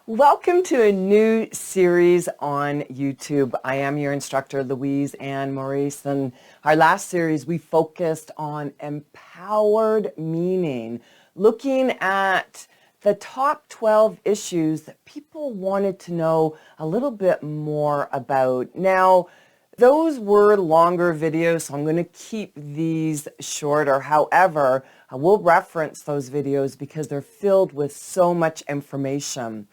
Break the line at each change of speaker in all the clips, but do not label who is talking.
Welcome to a new series on YouTube. I am your instructor, Louise and Maurice, and our last series we focused on empowered meaning, looking at the top 12 issues that people wanted to know a little bit more about. Now, those were longer videos, so I'm going to keep these shorter. However, I will reference those videos because they're filled with so much information.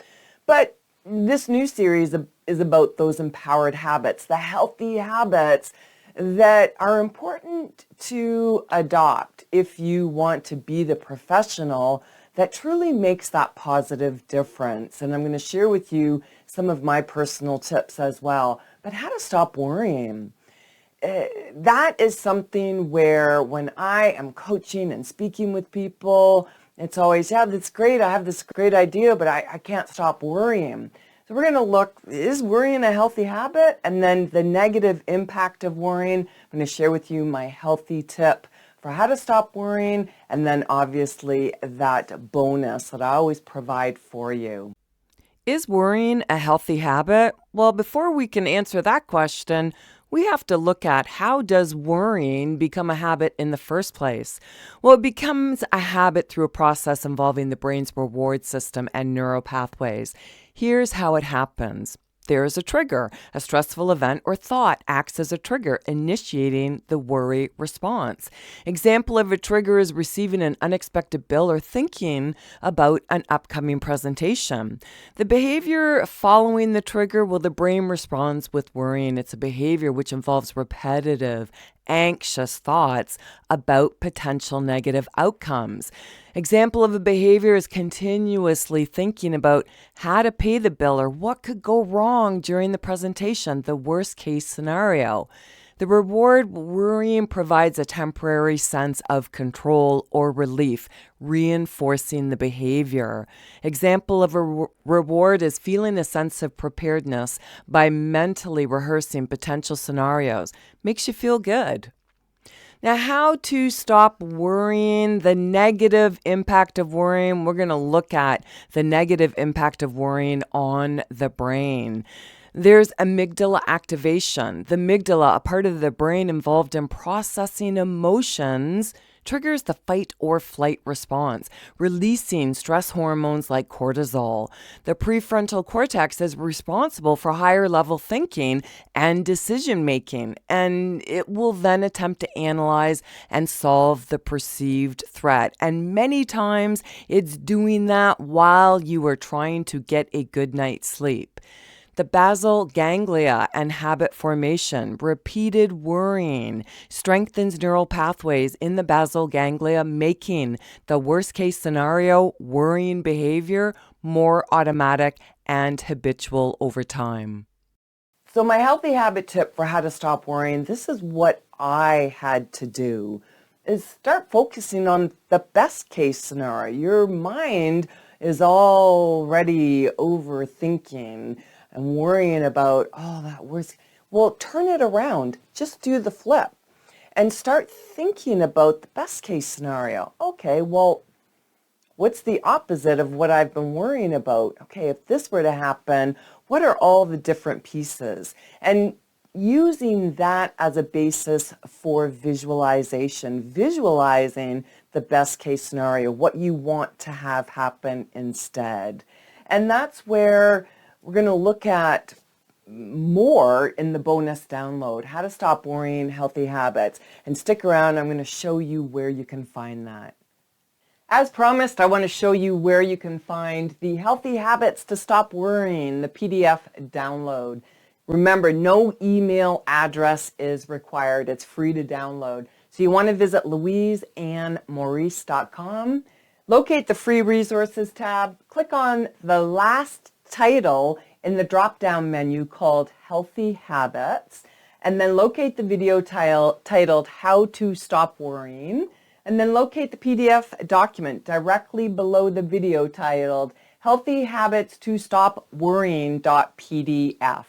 But this new series is about those empowered habits, the healthy habits that are important to adopt if you want to be the professional that truly makes that positive difference. And I'm going to share with you some of my personal tips as well. But how to stop worrying. That is something where when I am coaching and speaking with people, it's always, yeah, that's great. I have this great idea, but I can't stop worrying. So we're going to look, is worrying a healthy habit? And then the negative impact of worrying. I'm going to share with you my healthy tip for how to stop worrying. And then obviously that bonus that I always provide for you.
Is worrying a healthy habit? Well, before we can answer that question, we have to look at how does worrying become a habit in the first place? Well, it becomes a habit through a process involving the brain's reward system and neural pathways. Here's how it happens. There is a trigger. A stressful event or thought acts as a trigger, initiating the worry response. Example of a trigger is receiving an unexpected bill or thinking about an upcoming presentation. The behavior following the trigger, well, the brain responds with worrying. It's a behavior which involves repetitive, anxious thoughts about potential negative outcomes. Example of a behavior is continuously thinking about how to pay the bill or what could go wrong during the presentation, the worst case scenario. The reward worrying provides a temporary sense of control or relief, reinforcing the behavior. Example of a reward is feeling a sense of preparedness by mentally rehearsing potential scenarios. Makes you feel good. Now, how to stop worrying, the negative impact of worrying. We're going to look at the negative impact of worrying on the brain. There's amygdala activation. The amygdala, a part of the brain involved in processing emotions, triggers the fight or flight response, releasing stress hormones like cortisol. The prefrontal cortex is responsible for higher level thinking and decision making, and it will then attempt to analyze and solve the perceived threat. And many times it's doing that while you are trying to get a good night's sleep. The basal ganglia and habit formation. Repeated worrying strengthens neural pathways in the basal ganglia, making the worst case scenario worrying behavior more automatic and habitual over time.
So my healthy habit tip for how to stop worrying, this is what I had to do, is start focusing on the best case scenario. Your mind is already overthinking and worrying about, oh, that worst. Well, turn it around. Just do the flip and start thinking about the best case scenario. Okay, well, what's the opposite of what I've been worrying about? Okay, if this were to happen, what are all the different pieces? And using that as a basis for visualization, visualizing the best case scenario, what you want to have happen instead. And that's where we're going to look at more in the bonus download, how to stop worrying, healthy habits. And stick around, I'm going to show you where you can find that. As promised, I want to show you where you can find the Healthy Habits to Stop Worrying, the PDF download. Remember, no email address is required. It's free to download. So you want to visit louiseandmaurice.com, locate the free resources tab, click on the last title in the drop-down menu called Healthy Habits, and then locate the video titled How to Stop Worrying, and then locate the PDF document directly below the video titled Healthy Habits to Stop Worrying.pdf.